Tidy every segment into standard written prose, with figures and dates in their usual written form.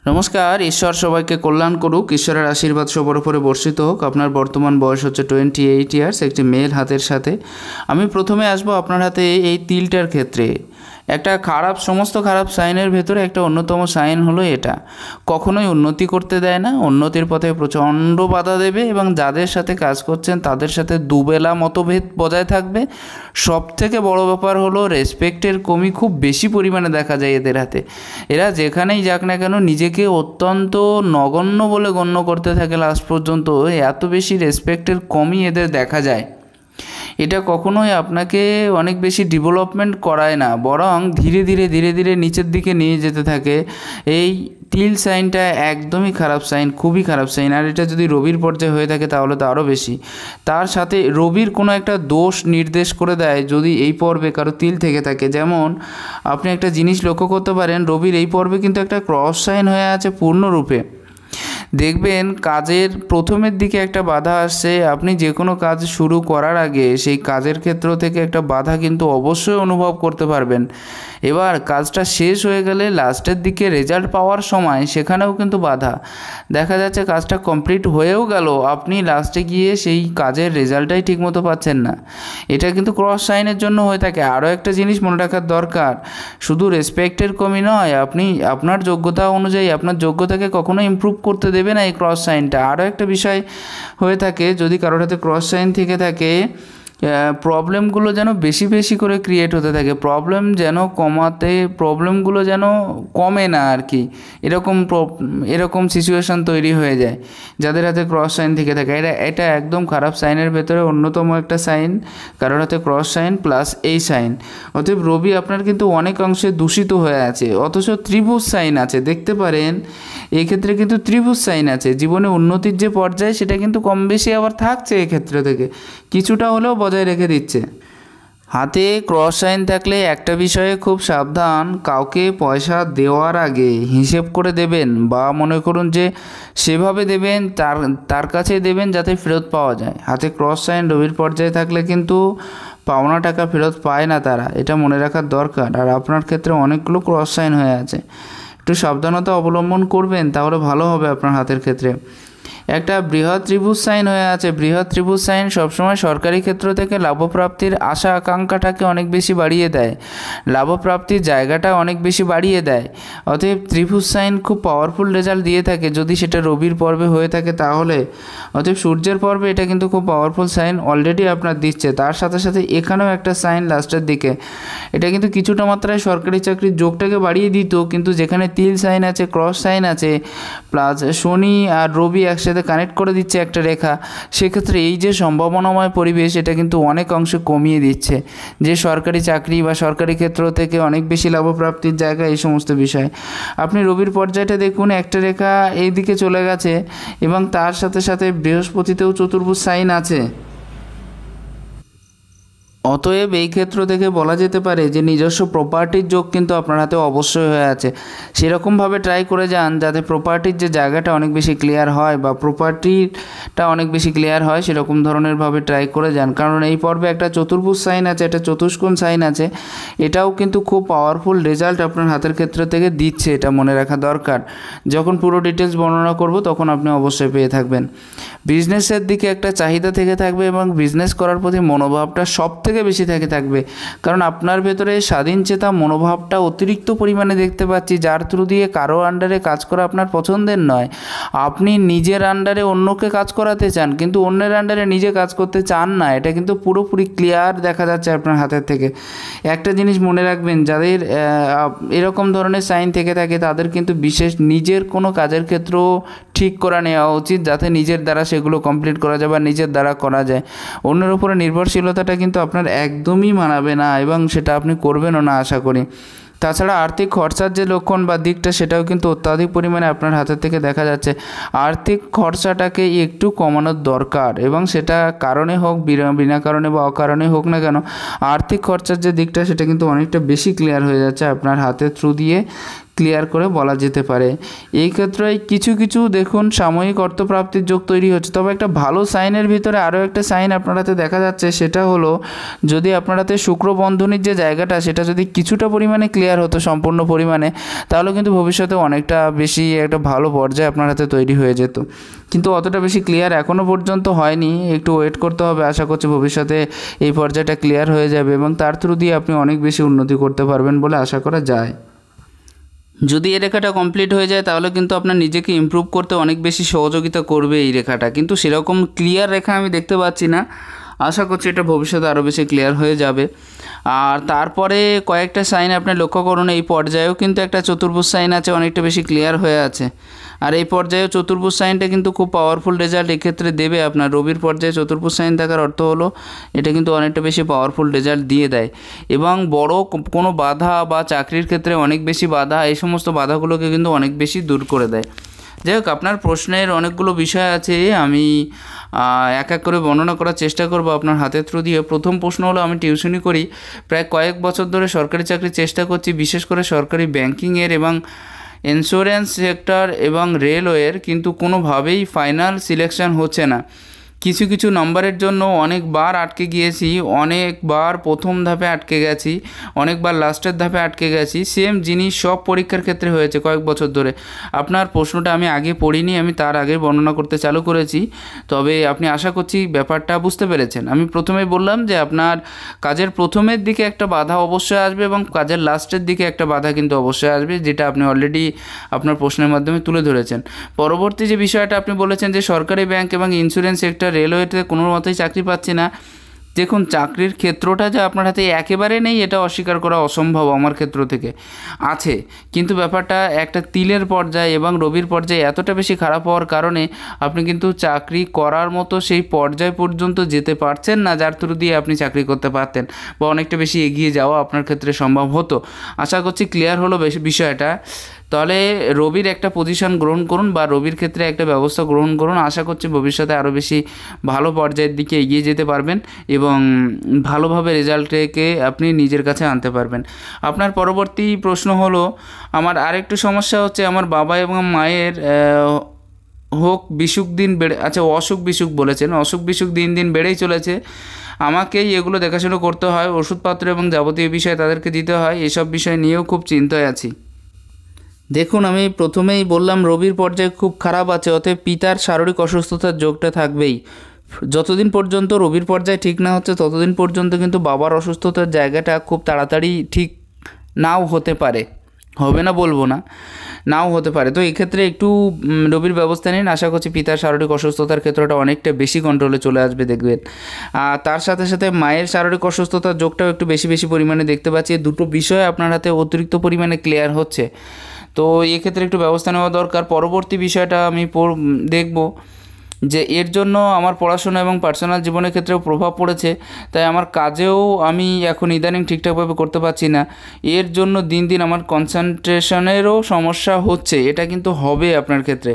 নমস্কার। ঈশ্বর সবাইকে কল্যাণ করুক, ঈশ্বরের আশীর্বাদ সবার উপরে বর্ষিত হোক। আপনার বর্তমান বয়স হচ্ছে 28 ইয়ার্স, একটি মেল হাতের সাথে। আমি প্রথমে আসবো আপনার হাতে এই তিলটার ক্ষেত্রে। একটা সমস্ত খারাপ সাইনের ভেতরে একটা অন্যতম সাইন হলো এটা। কখনোই উন্নতি করতে দেয় না, উন্নতির পথে প্রচণ্ড বাধা দেবে এবং যাদের সাথে কাজ করছেন তাদের সাথে দুবেলা মতভেদ বজায় থাকবে। সব থেকে বড় ব্যাপার হলো রেসপেক্টের কমি খুব বেশি পরিমাণে দেখা যায় এদের হাতে। এরা যেখানেই যাক না কেন নিজেকে অত্যন্ত নগণ্য বলে গণ্য করতে থাকে লাস্ট পর্যন্ত। এত বেশি রেসপেক্টের কমই এদের দেখা যায়। এটা কখনোই আপনাকে অনেক বেশি ডেভেলপমেন্ট করায় না, বরং ধীরে ধীরে ধীরে ধীরে নিচের দিকে নিয়ে যেতে থাকে। এই তিল সাইনটা একদমই খারাপ সাইন, খুবই খারাপ সাইন। আর এটা যদি রবির পর্যায়ে হয়ে থাকে তাহলে তো আরও বেশি। তার সাথে রবির কোনো একটা দোষ নির্দেশ করে দেয় যদি এই পর্বে কারো তিল থেকে থাকে। যেমন আপনি একটা জিনিস লক্ষ্য করতে পারেন, রবির এই পর্বে কিন্তু একটা ক্রস সাইন হয়ে আছে পূর্ণরূপে। দেখবেন কাজের প্রথমের দিকে একটা বাধা আসছে। আপনি যে কোনো কাজ শুরু করার আগে সেই কাজের ক্ষেত্র থেকে একটা বাধা কিন্তু অবশ্যই অনুভব করতে পারবেন। এবার কাজটা শেষ হয়ে গেলে লাস্টের দিকে রেজাল্ট পাওয়ার সময় সেখানেও কিন্তু বাধা দেখা যাচ্ছে। কাজটা কমপ্লিট হয়েও গেল, আপনি লাস্টে গিয়ে সেই কাজের রেজাল্টটাই ঠিকমতো পাচ্ছেন না। এটা কিন্তু ক্রস সাইনের জন্য হয়ে থাকে। আরও একটা জিনিস মনে রাখার দরকার, শুধু রেসপেক্টের কমি নয়, আপনি আপনার যোগ্যতা অনুযায়ী আপনার যোগ্যতাকে কখনো ইমপ্রুভ করতে দেবে না এই ক্রস সাইনটা। আরও একটা বিষয় হয়ে থাকে, যদি কারোর হাতে ক্রস সাইন থেকে থাকে, প্রবলেমগুলো যেন বেশি বেশি করে ক্রিয়েট হতে থাকে। প্রবলেমগুলো যেন কমে না আর কি, এরকম সিচুয়েশান তৈরি হয়ে যায় যাদের হাতে ক্রস সাইন থেকে থাকে। এটা একদম খারাপ সাইনের ভেতরে অন্যতম একটা সাইন, কারোর হাতে ক্রস সাইন প্লাস এই সাইন। অতএব রবি আপনার কিন্তু অনেক অংশে দূষিত হয়ে আছে, অথচ ত্রিভুজ সাইন আছে দেখতে পারেন। এক্ষেত্রে কিন্তু ত্রিভুজ সাইন আছে, জীবনে উন্নতির যে পর্যায়ে সেটা কিন্তু কম বেশি আবার থাকছে এক্ষেত্রে থেকে, কিছুটা হলেও বজায় রেখে দিচ্ছে। হাতে ক্রস সাইন থাকলে একটা বিষয়ে খুব সাবধান, কাউকে পয়সা দেওয়ার আগে হিসেব করে দেবেন, বা মনে করুন যে সেভাবে দেবেন তার কাছে দেবেন যাতে ফেরত পাওয়া যায়। হাতে ক্রস সাইন রবির পর্যায়ে থাকলে কিন্তু পাওনা টাকা ফেরত পায় না তারা, এটা মনে রাখার দরকার। আর আপনার ক্ষেত্রে অনেকগুলো ক্রস সাইন হয়ে আছে, একটু সাবধানতা অবলম্বন করবেন তাহলে ভালো হবে আপনার হাতের ক্ষেত্রে। একটা বৃহৎ ত্রিভুজ সাইন হয়ে আছে। বৃহৎ ত্রিভুজ সাইন সবসময় সরকারি ক্ষেত্র থেকে লাভপ্রাপ্তির আশা আকাঙ্ক্ষাটাকে অনেক বেশি বাড়িয়ে দেয়, লাভপ্রাপ্তির জায়গাটা অনেক বেশি বাড়িয়ে দেয়। অতএব ত্রিভুজ সাইন খুব পাওয়ারফুল রেজাল্ট দিয়ে থাকে যদি সেটা রবির পর্বে হয়ে থাকে তাহলে। অতএব সূর্যের পর্বে এটা কিন্তু খুব পাওয়ারফুল সাইন অলরেডি আপনার দিচ্ছে। তার সাথে সাথে এখানেও একটা সাইন লাস্টের দিকে, এটা কিন্তু কিছুটা মাত্রায় সরকারি চাকরির যোগটাকে বাড়িয়ে দিত, কিন্তু যেখানে তিল সাইন আছে, ক্রস সাইন আছে, প্লাস শনি আর রবি একসাথে কানেক্ট করে দিচ্ছে একটা রেখা, সেক্ষেত্রে এই যে সম্ভাবনাময় পরিবেশ এটা কিন্তু অনেক অংশে কমিয়ে দিচ্ছে। যে সরকারি চাকরি বা সরকারি ক্ষেত্র থেকে অনেক বেশি লাভপ্রাপ্তির জায়গা, এই সমস্ত বিষয়। আপনি রবির পর্যায়টা দেখুন, একটা রেখা এই দিকে চলে গেছে এবং তার সাথে সাথে বৃহস্পতিতেও চতুর্ভুজ সাইন আছে। অতএব এই ক্ষেত্র থেকে বলা যেতে পারে যে নিজস্ব প্রপার্টির যোগ কিন্তু আপনার হাতে অবশ্যই হয়ে আছে। সেরকমভাবে ট্রাই করে যান যাতে প্রপার্টির যে জায়গাটা অনেক বেশি ক্লিয়ার হয় বা প্রপার্টিটা অনেক বেশি ক্লিয়ার হয়, সেরকম ধরনেরভাবে ট্রাই করে যান। কারণ এই পর্বে একটা চতুর্ভুজ সাইন আছে, একটা চতুষ্কোণ সাইন আছে, এটাও কিন্তু খুব পাওয়ারফুল রেজাল্ট আপনার হাতের ক্ষেত্র থেকে দিচ্ছে, এটা মনে রাখা দরকার। যখন পুরো ডিটেলস বর্ণনা করব তখন আপনি অবশ্যই পেয়ে থাকবেন। বিজনেসের দিকে একটা চাহিদা থেকে থাকবে এবং বিজনেস করার প্রতি মনোভাবটা সব থেকে বেশি থাকবে, কারণ আপনার ভেতরে স্বাধীন চেতা মনোভাবটা অতিরিক্ত পরিমাণে দেখতে পাচ্ছি, যার থ্রু দিয়ে কারো আন্ডারে কাজ করা আপনার পছন্দের নয়। আপনি নিজের আন্ডারে অন্যকে কাজ করাতে চান, কিন্তু অন্যের আন্ডারে নিজে কাজ করতে চান না, এটা কিন্তু পুরোপুরি ক্লিয়ার দেখা যাচ্ছে আপনার হাতের থেকে। একটা জিনিস মনে রাখবেন, যাদের এরকম ধরনের সাইন থেকে থাকে তাদের কিন্তু বিশেষ নিজের কোনো কাজের ক্ষেত্র ঠিক করা নেওয়া উচিত, যাতে নিজের দ্বারা সেগুলো কমপ্লিট করা যায় বা নিজের দ্বারা করা যায়। অন্যের উপরে নির্ভরশীলতাটা কিন্তু আপনার একদমই মানাবে না এবং সেটা আপনি করবেনও না আশা করি। তাছাড়া আর্থিক খরচার যে লক্ষণ বা দিকটা সেটাও কিন্তু অত্যাধিক পরিমাণে আপনার হাতের থেকে দেখা যাচ্ছে। আর্থিক খরচাটাকে একটু কমানোর দরকার, এবং সেটা কারণে হোক বিনা কারণে বা অকারণে হোক না কেন, আর্থিক খরচার যে দিকটা সেটা কিন্তু অনেকটা বেশি ক্লিয়ার হয়ে যাচ্ছে আপনার হাতের থ্রু দিয়ে। ক্লিয়ার করে বলা যেতে পারে। এই ক্ষেত্রে কিছু কিছু দেখুন সাময়িক অর্থপ্রাপ্তির যোগ তৈরি হচ্ছে। তবে একটা ভালো সাইনের ভিতরে আরও একটা সাইন আপনার হাতে দেখা যাচ্ছে, সেটা হলো যদি আপনার হাতে শুক্র বন্ধনীর যে জায়গাটা সেটা যদি কিছুটা পরিমাণে ক্লিয়ার হতো, সম্পূর্ণ পরিমাণে, তাহলে কিন্তু ভবিষ্যতে অনেকটা বেশি একটা ভালো পর্যায়ে আপনার হাতে তৈরি হয়ে যেত। কিন্তু অতটা বেশি ক্লিয়ার এখনও পর্যন্ত হয়নি, একটু ওয়েট করতে হবে। আশা করছি ভবিষ্যতে এই পর্যায়টা ক্লিয়ার হয়ে যাবে এবং তার থ্রু দিয়ে আপনি অনেক বেশি উন্নতি করতে পারবেন বলে আশা করা যায়। যদি এই রেখাটা কমপ্লিট হয়ে যায় তাহলে কিন্তু আপনার নিজেকে ইমপ্রুভ করতে অনেক বেশি সহযোগিতা করবে এই রেখাটা, কিন্তু সেরকম ক্লিয়ার রেখা আমি দেখতে পাচ্ছি না। আশা করছি এটা ভবিষ্যতে আরও বেশি ক্লিয়ার হয়ে যাবে। আর তারপরে কয়েকটা সাইন আপনি লক্ষ্য করুন, এই পর্যায়েও কিন্তু একটা চতুর্ভুজ সাইন আছে, অনেকটা বেশি ক্লিয়ার হয়ে আছে। আর এই পর্যায়েও চতুর্ভুজ সাইনটা কিন্তু খুব পাওয়ারফুল রেজাল্ট এক্ষেত্রে দেবে আপনার। রবির পর্যায়ে চতুর্ভুজ সাইন থাকার অর্থ হলো এটা কিন্তু অনেকটা বেশি পাওয়ারফুল রেজাল্ট দিয়ে দেয় এবং বড় কোনো বাধা বা চাকরির ক্ষেত্রে অনেক বেশি বাধা, এই সমস্ত বাধাগুলোকে কিন্তু অনেক বেশি দূর করে দেয়। যাই হোক, আপনার প্রশ্নের অনেকগুলো বিষয় আছে, আমি এক এক করে বর্ণনা করার চেষ্টা করব আপনার হাতের থ্রু দিয়ে। প্রথম প্রশ্ন হলো, আমি টিউশনি করি, প্রায় কয়েক বছর ধরে সরকারি চাকরির চেষ্টা করছি, বিশেষ করে সরকারি ব্যাংকিংয়ের এবং ইন্স্যুরেন্স সেক্টর এবং রেলওয়ের, কিন্তু কোনোভাবেই ফাইনাল সিলেকশন হচ্ছে না। কিছু কিছু নম্বরের জন্য অনেকবার আটকে গিয়েছি, অনেকবার প্রথম ধাপে আটকে গেছি, অনেকবার লাস্টের ধাপে আটকে গেছি। সেম জিনিস সব পরীক্ষার ক্ষেত্রে হয়েছে কয়েক বছর ধরে। আপনার প্রশ্নটা আমি আগে পড়িনি, আমি তার আগে বর্ণনা করতে চালু করেছি, তবে আপনি আশা করছি ব্যাপারটা বুঝতে পেরেছেন। আমি প্রথমে বললাম যে আপনার কাজের প্রথমের দিকে একটা বাধা অবশ্যই আসবে এবং কাজের লাস্টের দিকে একটা বাধা কিন্তু অবশ্যই আসবে, যেটা আপনি অলরেডি আপনার প্রশ্নের মাধ্যমে তুলে ধরেছেন। পরবর্তী যে বিষয়টা আপনি বলেছেন যে সরকারি ব্যাংক এবং ইন্স্যুরেন্স সেক্টর, রেলওয়েতে কোনো মতেই চাকরি পাচ্ছি না। দেখুন, চাকরির ক্ষেত্রটা যে আপনার হাতে একেবারে নেই এটা অস্বীকার করা অসম্ভব, আমার ক্ষেত্র থেকে আছে, কিন্তু ব্যাপারটা একটা তিলের পর্যায়ে এবং রবির পর্যায়ে এতটা বেশি খারাপ হওয়ার কারণে আপনি কিন্তু চাকরি করার মতো সেই পর্যায় পর্যন্ত যেতে পারছেন না, যার থ্রু দিয়ে আপনি চাকরি করতে পারতেন বা অনেকটা বেশি এগিয়ে যাওয়া আপনার ক্ষেত্রে সম্ভব হতো। আশা করছি ক্লিয়ার হলো বেশি বিষয়টা। তাহলে রবির একটা পজিশন গ্রহণ করুন বা রবির ক্ষেত্রে একটা ব্যবস্থা গ্রহণ করুন। আশা করছি ভবিষ্যতে আরও বেশি ভালো পর্যায়ের দিকে এগিয়ে যেতে পারবেন এবং ভালোভাবে রেজাল্টকে আপনি নিজের কাছে আনতে পারবেন। আপনার পরবর্তী প্রশ্ন হলো, আমার আরেকটু সমস্যা হচ্ছে, আমার বাবা এবং মায়ের হোক বিসুখ দিন বেড়ে, আচ্ছা অসুখ বিসুখ বলেছেন, অসুখ বিসুখ দিন দিন বেড়েই চলেছে। আমাকেই এগুলো দেখাশুনো করতে হয়, ওষুধপত্র এবং যাবতীয় বিষয় তাদেরকে দিতে হয়, এসব বিষয় নিয়েও খুব চিন্তায় আছি। দেখুন, আমি প্রথমেই বললাম রবির পর্যায়ে খুব খারাপ আছে, অতএব পিতার শারীরিক অসুস্থতার যোগটা থাকবেই। যতদিন পর্যন্ত রবির পর্যায়ে ঠিক না হচ্ছে ততদিন পর্যন্ত কিন্তু বাবার অসুস্থতার জায়গাটা খুব তাড়াতাড়ি ঠিক নাও হতে পারে, হবে না বলবো না, নাও হতে পারে। তো এক্ষেত্রে একটু রবির ব্যবস্থা নিন, আশা করছি পিতার শারীরিক অসুস্থতার ক্ষেত্রটা অনেকটা বেশি কন্ট্রোলে চলে আসবে দেখবেন। আর তার সাথে সাথে মায়ের শারীরিক অসুস্থতার যোগটাও একটু বেশি বেশি পরিমাণে দেখতে পাচ্ছি। দুটো বিষয় আপনার হাতে অতিরিক্ত পরিমাণে ক্লিয়ার হচ্ছে, তো এক্ষেত্রে একটু ব্যবস্থা নেওয়া দরকার। পরবর্তী বিষয়টা আমি দেখব যে এর জন্য আমার পড়াশোনা এবং পার্সোনাল জীবনের ক্ষেত্রেও প্রভাব পড়েছে, তাই আমার কাজেও আমি এখন ইদানিং ঠিকঠাকভাবে করতে পারছি না। এর জন্য দিন দিন আমার কনসেন্ট্রেশনেরও সমস্যা হচ্ছে, এটা কিন্তু হবে আপনার ক্ষেত্রে।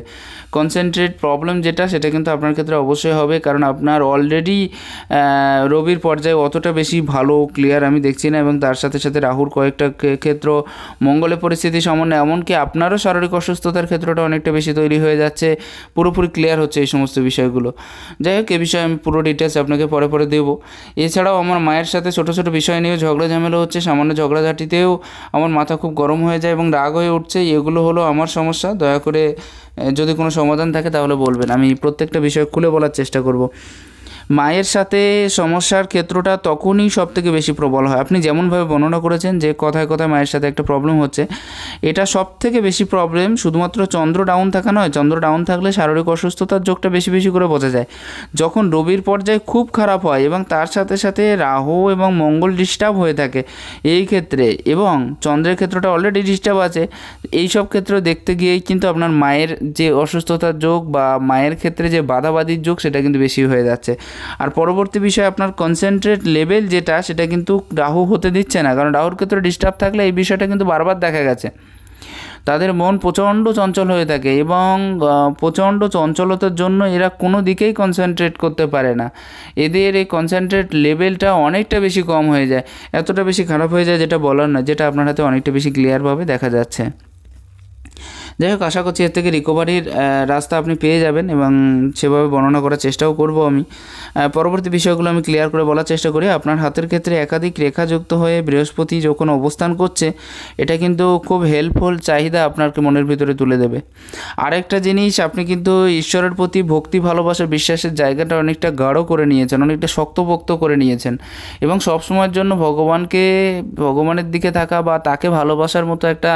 কনসেন্ট্রেট প্রবলেম যেটা, সেটা কিন্তু আপনার ক্ষেত্রে অবশ্যই হবে, কারণ আপনার অলরেডি রবির পর্যায়ে অতটা বেশি ভালো ক্লিয়ার আমি দেখছি না, এবং তার সাথে সাথে রাহুর কয়েকটা ক্ষেত্র, মঙ্গলের পরিস্থিতি সমন্বয়, এমনকি আপনারও শারীরিক অসুস্থতার ক্ষেত্রটা অনেকটা বেশি তৈরি হয়ে যাচ্ছে, পুরোপুরি ক্লিয়ার হচ্ছে এই সমস্ত বিষয়গুলো। যাই হোক, এ বিষয়ে আমি পুরো ডিটেলস আপনাকে পরে পরে দেবো। এছাড়াও আমার মায়ের সাথে ছোটো ছোটো বিষয় নিয়েও ঝগড়া ঝামেলা হচ্ছে, সামান্য ঝগড়াঝাটিতেও আমার মাথা খুব গরম হয়ে যায় এবং রাগ হয়ে উঠছে। এগুলো হলো আমার সমস্যা। দয়া করে যদি কোনো সমাধান থাকে তাহলে বলবেন, আমি প্রত্যেকটা বিষয় খুলে বলার চেষ্টা করব। মায়ের সাথে সমস্যার ক্ষেত্রটা তখনই সবথেকে বেশি প্রবল হয়, আপনি যেমনভাবে বর্ণনা করেছেন যে কথায় কথায় মায়ের সাথে একটা প্রবলেম হচ্ছে, এটা সবথেকে বেশি প্রবলেম শুধুমাত্র চন্দ্র ডাউন থাকা নয়। চন্দ্র ডাউন থাকলে শারীরিক অসুস্থতার যোগটা বেশি বেশি করে বোঝা যায়। যখন রবির পর্যায়ে খুব খারাপ হয় এবং তার সাথে সাথে রাহু এবং মঙ্গল ডিস্টার্ব হয়ে থাকে এই ক্ষেত্রে, এবং চন্দ্রের ক্ষেত্রটা অলরেডি ডিস্টার্ব আছে, এই সব ক্ষেত্রে দেখতে গিয়েই কিন্তু আপনার মায়ের যে অসুস্থতার যোগ বা মায়ের ক্ষেত্রে যে বাধাবাধির যোগ, সেটা কিন্তু বেশি হয়ে যাচ্ছে। আর পরবর্তী বিষয়, আপনার কনসেন্ট্রেট লেভেল যেটা, সেটা কিন্তু রাহু হতে দিচ্ছে না, কারণ রাহুর ক্ষেত্রে ডিস্টার্ব থাকলে এই বিষয়টা কিন্তু বারবার দেখা গেছে। তাদের মন প্রচণ্ড চঞ্চল হয়ে থাকে এবং প্রচণ্ড চঞ্চলতার জন্য এরা কোনো দিকেই কনসেন্ট্রেট করতে পারে না। এদের এই কনসেন্ট্রেট লেভেলটা অনেকটা বেশি কম হয়ে যায়, এতটা বেশি খারাপ হয়ে যায় যেটা বলার না, যেটা আপনার হাতে অনেকটা বেশি ক্লিয়ারভাবে দেখা যাচ্ছে। যাই হোক, আশা করছি এর থেকে রিকভারির রাস্তা আপনি পেয়ে যাবেন এবং সেভাবে বর্ণনা করার চেষ্টাও করব আমি। পরবর্তী বিষয়গুলো আমি ক্লিয়ার করে বলার চেষ্টা করি। আপনার হাতের ক্ষেত্রে একাধিক রেখা যুক্ত হয়ে বৃহস্পতি যখন অবস্থান করছে, এটা কিন্তু খুব হেল্পফুল চাহিদা আপনাকে মনের ভিতরে তুলে দেবে। আরেকটা জিনিস, আপনি কিন্তু ঈশ্বরের প্রতি ভক্তি, ভালোবাসা, বিশ্বাসের জায়গাটা অনেকটা গাঢ় করে নিয়েছেন, অনেকটা শক্তপোক্ত করে নিয়েছেন এবং সবসময়ের জন্য ভগবানের দিকে থাকা বা তাকে ভালোবাসার মতো একটা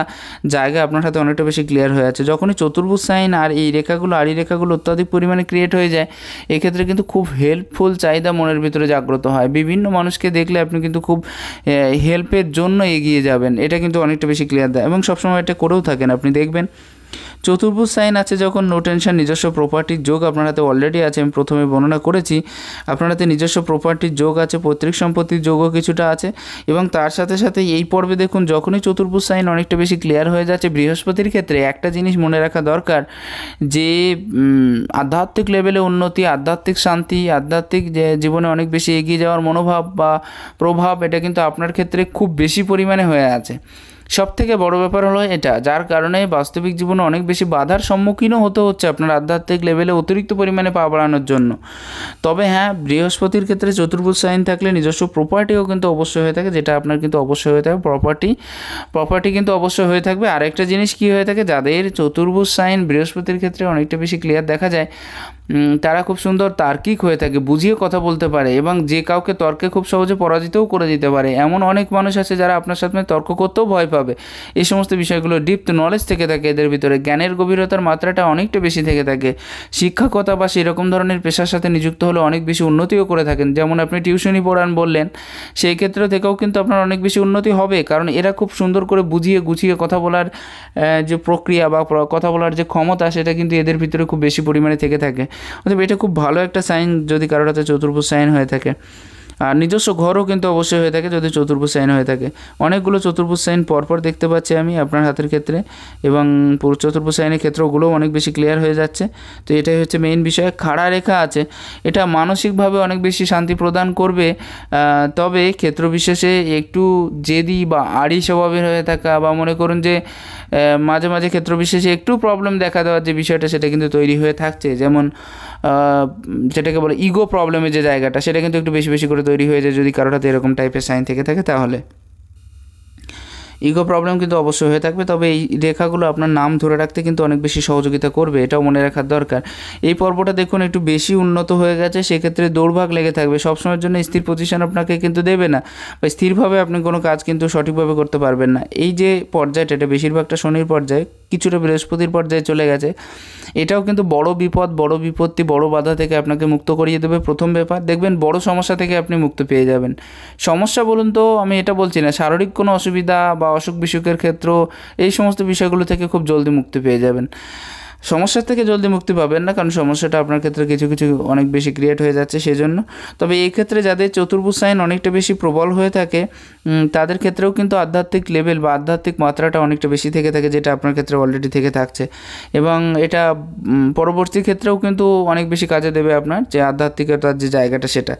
জায়গা আপনার হাতে অনেকটা বেশি ক্লিয়ার হয়ে আছে। যখনই চতুর্ভুজ সাইন আর এই রেখাগুলো, আড়ি রেখাগুলো অত্যাধিক পরিমাণে ক্রিয়েট হয়ে যায়, এক্ষেত্রে কিন্তু খুব হেল্পফুল চাহিদা মনের ভিতরে জাগ্রত হয়। বিভিন্ন মানুষকে দেখলে আপনি কিন্তু খুব হেল্পের জন্য এগিয়ে যাবেন, এটা কিন্তু অনেকটা বেশি ক্লিয়ার দেয় এবং সবসময় এটা করেও থাকেন। আপনি দেখবেন চতুর্ভুজ সাইন আছে যখন, নো টেনশন, নিজস্ব প্রপার্টির যোগ আপনার হাতে অলরেডি আছে। আমি প্রথমে বর্ণনা করেছি, আপনার হাতে নিজস্ব প্রপার্টির যোগ আছে, পৈতৃক সম্পত্তির যোগও কিছুটা আছে এবং তার সাথে সাথে এই পর্বে দেখুন, যখনই চতুর্ভুজ সাইন অনেকটা বেশি ক্লিয়ার হয়ে যাচ্ছে বৃহস্পতির ক্ষেত্রে, একটা জিনিস মনে রাখা দরকার যে আধ্যাত্মিক লেভেলে উন্নতি, আধ্যাত্মিক শান্তি, আধ্যাত্মিক যে জীবনে অনেক বেশি এগিয়ে যাওয়ার মনোভাব বা প্রভাব, এটা কিন্তু আপনার ক্ষেত্রে খুব বেশি পরিমাণে হয়ে আছে। সবথেকে বড় ব্যাপার হলো এটা, যার কারণে বাস্তবিক জীবনে অনেক বেশি বাধার সম্মুখীনও হতে হচ্ছে আপনার আধ্যাত্মিক লেভেলে অতিরিক্ত পরিমাণে পা বাড়ানোর জন্য। তবে হ্যাঁ, বৃহস্পতির ক্ষেত্রে চতুর্ভুজ সাইন থাকলে নিজস্ব প্রপার্টিও কিন্তু অবশ্যই হয়ে থাকে, যেটা আপনার কিন্তু অবশ্যই হয়ে থাকে। প্রপার্টি কিন্তু অবশ্যই হয়ে থাকবে। আরেকটা জিনিস কী হয়ে থাকে, যাদের চতুর্ভুজ সাইন বৃহস্পতির ক্ষেত্রে অনেকটা বেশি ক্লিয়ার দেখা যায়, তারা খুব সুন্দর তার্কিক হয়ে থাকে, বুঝিয়ে কথা বলতে পারে এবং যে কাউকে তর্কে খুব সহজে পরাজিতও করে দিতে পারে। এমন অনেক মানুষ আছে যারা আপনার সাথে তর্ক করতেও ভয় পাবে। এই সমস্ত বিষয়গুলো ডিপথ নলেজ থেকে থাকে এদের ভিতরে, জ্ঞানের গভীরতার মাত্রাটা অনেকটা বেশি থেকে থাকে। শিক্ষকতা বা সেরকম ধরনের পেশার সাথে নিযুক্ত হলে অনেক বেশি উন্নতিও করে থাকেন। যেমন আপনি টিউশনি পড়ান বললেন, সেই ক্ষেত্র থেকেও কিন্তু আপনার অনেক বেশি উন্নতি হবে, কারণ এরা খুব সুন্দর করে বুঝিয়ে গুছিয়ে কথা বলার যে প্রক্রিয়া বা কথা বলার যে ক্ষমতা, সেটা কিন্তু এদের ভিতরে খুব বেশি পরিমাণে থেকে থাকে। অতএব এটা খুব ভালো একটা সাইন যদি কারোর হাতে চতুর্ভুজ সাইন হয়ে থাকে। আর নিজস্ব ঘরও কিন্তু অবশ্যই হয়ে থাকে যদি চতুর্ভুজ সাইন হয়ে থাকে। অনেকগুলো চতুর্ভুজ সাইন পরপর দেখতে পাচ্ছি আমি আপনার হাতের ক্ষেত্রে এবং পুরো চতুর্ভুজ সাইনের ক্ষেত্রগুলোও অনেক বেশি ক্লিয়ার হয়ে যাচ্ছে। তো এটাই হচ্ছে মেইন বিষয়। খাড়া রেখা আছে, এটা মানসিকভাবে অনেক বেশি শান্তি প্রদান করবে, তবে ক্ষেত্র বিশেষে একটু জেদি বা আড়ি স্বভাবের হয়ে থাকা বা মনে করুন যে মাঝে মাঝে ক্ষেত্র বিশেষে একটু প্রবলেম দেখা দেওয়ার যে বিষয়টা, সেটা কিন্তু তৈরি হয়ে থাকছে। যেমন যেটাকে বলে ইগো প্রবলেমের যে জায়গাটা, সেটা কিন্তু একটু বেশি বেশি করে তৈরি হয়ে যায় যদি কারোর হাতে এরকম টাইপের সাইন থেকে থাকে, তাহলে ইগো প্রবলেম কিন্তু অবশ্যই হয়ে থাকবে। তবে এই রেখাগুলো আপনার নাম ধরে রাখতে কিন্তু অনেক বেশি সহযোগিতা করবে, এটাও মনে রাখার দরকার। এই পর্বটা দেখুন একটু বেশি উন্নত হয়ে গেছে, সেক্ষেত্রে দৌড়ভাগ লেগে থাকবে। সবসময়ের জন্য স্থির পজিশন আপনাকে কিন্তু দেবে না, বা স্থিরভাবে আপনি কোনো কাজ কিন্তু সঠিকভাবে করতে পারবেন না। এই যে পর্যায়টা, এটা বেশিরভাগটা শনির পর্যায়ে, কিছুটা বৃহস্পতির পর্যায়ে চলে গেছে। এটাও কিন্তু বড় বিপদ, বড় বিপত্তি, বড় বাধা থেকে আপনাকে মুক্ত করিয়ে দেবে। প্রথম ব্যাপার দেখবেন, বড় সমস্যা থেকে আপনি মুক্ত পেয়ে যাবেন। সমস্যা বলুন তো আমি এটা বলছি না, শারীরিক কোনো অসুবিধা বা অসুখ বিসুখের ক্ষেত্র, এই সমস্ত বিষয়গুলো থেকে খুব জলদি মুক্তি পেয়ে যাবেন। সমস্যার থেকে জলদি মুক্তি পাবেন না, কারণ সমস্যাটা আপনার ক্ষেত্রে কিছু কিছু অনেক বেশি ক্রিয়েট হয়ে যাচ্ছে সেজন্য। তবে এই ক্ষেত্রে যাদের চতুর্ভুজ সাইন অনেকটা বেশি প্রবল হয়ে থাকে, তাদের ক্ষেত্রেও কিন্তু আধ্যাত্মিক লেভেল বা আধ্যাত্মিক মাত্রাটা অনেকটা বেশি থেকে থাকে, যেটা আপনার ক্ষেত্রে অলরেডি থেকে থাকছে এবং এটা পরবর্তী ক্ষেত্রেও কিন্তু অনেক বেশি কাজে দেবে আপনার যে আধ্যাত্মিকতার যে জায়গাটা, সেটা।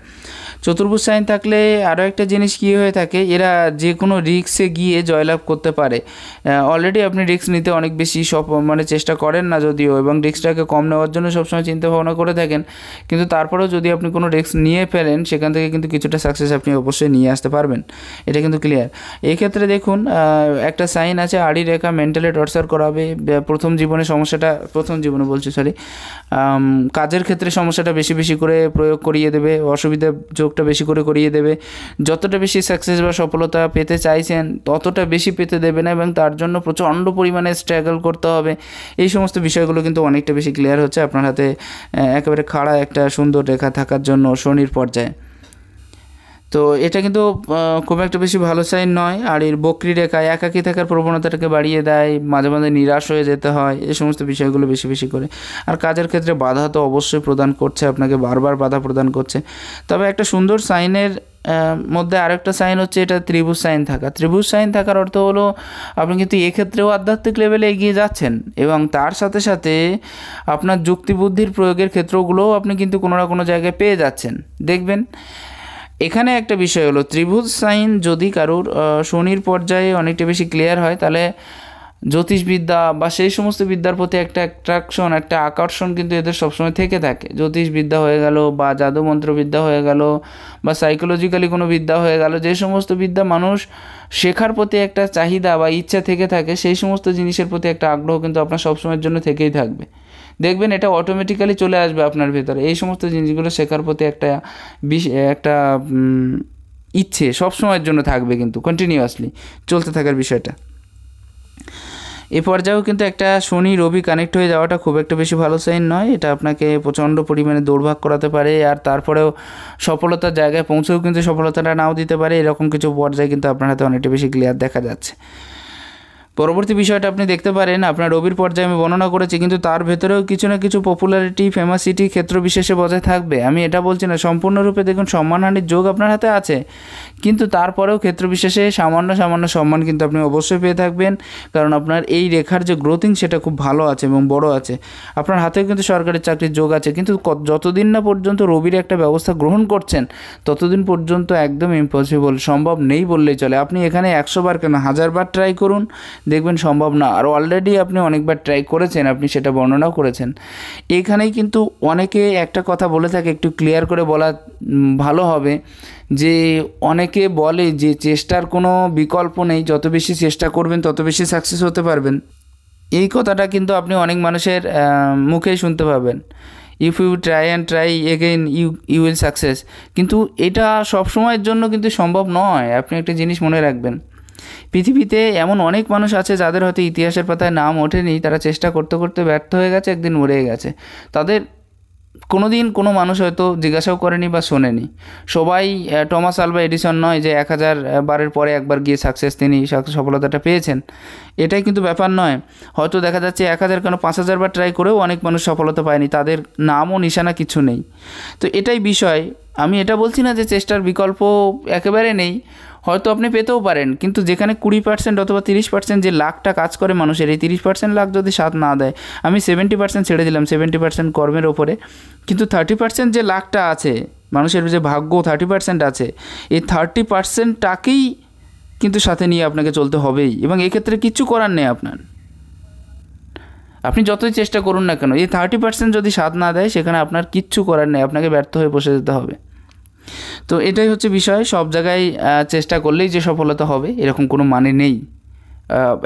চতুর্ভুজ সাইন থাকলে আরও একটা জিনিস কী হয়ে থাকে, এরা যে কোনো রিস্কে গিয়ে জয়লাভ করতে পারে। অলরেডি আপনি রিস্ক নিতে অনেক বেশি চেষ্টা করেন না যদিও, এবং রিস্কটাকে কম নেওয়ার জন্য সবসময় চিন্তা ভাবনা করে থাকেন, কিন্তু তারপরেও যদি আপনি কোনো রিস্ক নিয়ে ফেলেন, সেখান থেকে কিন্তু কিছুটা সাকসেস আপনি অবশ্যই নিয়ে আসতে পারবেন, এটা কিন্তু ক্লিয়ার। এই ক্ষেত্রে দেখুন একটা সাইন আছে, আড়ি রেখা মেন্টালি টর্চার করাবে। কাজের ক্ষেত্রে সমস্যাটা বেশি বেশি করে প্রয়োগ করিয়ে দেবে, অসুবিধা যোগটা বেশি করে করিয়ে দেবে। যতটা বেশি সাকসেস বা সফলতা পেতে চাইছেন, ততটা বেশি পেতে দেবে না এবং তার জন্য প্রচণ্ড পরিমাণে স্ট্রাগল করতে হবে। এই সমস্ত বিষয়গুলো কিন্তু অনেকটা বেশি ক্লিয়ার হচ্ছে আপনার হাতে একেবারে খাড়া একটা সুন্দর রেখা থাকার জন্য শনির পর্যায়ে। তো এটা কিন্তু খুব একটা বেশি ভালো সাইন নয়। আর এর বক্রি রেখা একাকী থাকার প্রবণতাটাকে বাড়িয়ে দেয়, মাঝে মাঝে নিরাশ হয়ে যেতে হয়, এই সমস্ত বিষয়গুলো বেশি বেশি করে। আর কাজের ক্ষেত্রে বাধা তো অবশ্যই প্রদান করছে, আপনাকে বারবার বাধা প্রদান করছে। তবে একটা সুন্দর সাইনের মধ্যে আরেকটা সাইন হচ্ছে এটা ত্রিভুজ সাইন থাকা। ত্রিভুজ সাইন থাকার অর্থ হলো আপনি কিন্তু এক্ষেত্রেও আধ্যাত্মিক লেভেলে এগিয়ে যাচ্ছেন এবং তার সাথে সাথে আপনার যুক্তিবুদ্ধির প্রয়োগের ক্ষেত্রগুলোও আপনি কিন্তু কোনো না কোনো জায়গায় পেয়ে যাচ্ছেন। দেখবেন এখানে একটা বিষয় হলো, ত্রিভুজ সাইন যদি কারোর শনির পর্যায়ে অনেকটা বেশি ক্লিয়ার হয়, তাহলে জ্যোতিষবিদ্যা বা সেই সমস্ত বিদ্যার প্রতি একটা অ্যাট্রাকশন, একটা আকর্ষণ কিন্তু এদের সবসময় থেকে থাকে। জ্যোতিষবিদ্যা হয়ে গেল বা জাদুমন্ত্রবিদ্যা হয়ে গেল বা সাইকোলজিক্যালি কোনো বিদ্যা হয়ে গেল, যে সমস্ত বিদ্যা মানুষ শেখার প্রতি একটা চাহিদা বা ইচ্ছা থেকে থাকে, সেই সমস্ত জিনিসের প্রতি একটা আগ্রহ কিন্তু আপনার সবসময়ের জন্য থেকেই থাকবে। দেখবেন এটা অটোমেটিক্যালি চলে আসবে আপনার ভেতরে, এই সমস্ত জিনিসগুলো শেখার প্রতি একটা একটা ইচ্ছে সবসময়ের জন্য থাকবে, কিন্তু কন্টিনিউয়াসলি চলতে থাকার বিষয়টা। এ পর্যায়েও কিন্তু একটা শনি রবি কানেক্ট হয়ে যাওয়াটা খুব একটা বেশি ভালো সাইন নয়। এটা আপনাকে প্রচণ্ড পরিমাণে দৌড়ভাগ করাতে পারে, আর তারপরেও সফলতার জায়গায় পৌঁছেও কিন্তু সফলতাটা নাও দিতে পারে। এরকম কিছু পর্যায়ে কিন্তু আপনার হাতে অনেকটা বেশি ক্লিয়ার দেখা যাচ্ছে। পরবর্তী বিষয়টা আপনি দেখতে পারেন, আপনার রবির পর্যায়ে আমি বর্ণনা করেছি, কিন্তু তার ভেতরেও কিছু না কিছু পপুলারিটি, ফেমাসিটি ক্ষেত্র বিশেষে বজায় থাকবে। আমি এটা বলছি না সম্পূর্ণরূপে দেখুন সম্মানহানির যোগ আপনার হাতে আছে, কিন্তু তারপরেও ক্ষেত্র বিশেষে সামান্য সম্মান কিন্তু আপনি অবশ্যই পেয়ে থাকবেন, কারণ আপনার এই রেখার যে গ্রোথিং সেটা খুব ভালো আছে এবং বড় আছে। আপনার হাতেও কিন্তু সরকারি চাকরির যোগ আছে, কিন্তু যতদিন না পর্যন্ত রবির একটা ব্যবস্থা গ্রহণ করছেন ততদিন পর্যন্ত একদম ইম্পসিবল, সম্ভব নেই বললেই চলে। আপনি এখানে 100 বার কেন 1000 বার ট্রাই করুন, দেখবেন সম্ভব না। আর অলরেডি আপনি অনেকবার ট্রাই করেছেন, আপনি সেটা বর্ণনাও করেছেন। এখানেই কিন্তু অনেকে একটা কথা বলে থাকে, একটু ক্লিয়ার করে বলা ভালো হবে, যে অনেকে বলে যে চেষ্টার কোনো বিকল্প নেই, যত বেশি চেষ্টা করবেন তত বেশি সাকসেস হতে পারবেন। এই কথাটা কিন্তু আপনি অনেক মানুষের মুখেই শুনতে পাবেন, if you try and try again you will success. কিন্তু এটা সবসময়ের জন্য কিন্তু সম্ভব নয়। আপনি একটা জিনিস মনে রাখবেন, পৃথিবীতে এমন অনেক মানুষ আছে যাদের হয়তো ইতিহাসের পাতায় নাম ওঠেনি, তারা চেষ্টা করতে করতে ব্যর্থ হয়ে গেছে, একদিন মরে গেছে। তাদের কোনো দিন কোনো মানুষ হয়তো জিজ্ঞাসাও করেনি বা শোনেনি। সবাই টমাস আলভা এডিসন নয় যে 1000 বারের পরে একবার গিয়ে তিনি সফলতাটা পেয়েছেন, এটাই কিন্তু ব্যাপার নয়। হয়তো দেখা যাচ্ছে 1000 কেন 5000 বার ট্রাই করেও অনেক মানুষ সফলতা পায়নি, তাদের নামও নিশানা কিছু নেই। তো এটাই বিষয়। আমি এটা বলছি না যে চেষ্টার বিকল্প একেবারে নেই, হয়তো আপনি পেতেও পারেন, কিন্তু যেখানে 20% অথবা 30% যে লাখটা কাজ করে মানুষের, এই 30% লাখ যদি সাথ না দেয়, আমি 70% ছেড়ে দিলাম 70% কর্মের ওপরে, কিন্তু 30% যে লাখটা আছে মানুষের, যে ভাগ্য 30% আছে, এই 30%টাকেই কিন্তু সাথে নিয়ে আপনাকে চলতে হবেই, এবং এক্ষেত্রে কিচ্ছু করার নেই আপনার। আপনি যতই চেষ্টা করুন না কেন, এই 30% যদি সাথ না দেয়, সেখানে আপনার কিচ্ছু করার নেই, আপনাকে ব্যর্থ হয়ে বসে যেতে হবে। তো এটাই হচ্ছে বিষয়। সব জায়গায় চেষ্টা করলেই যে সফলতা হবে এরকম কোনো মানে নেই।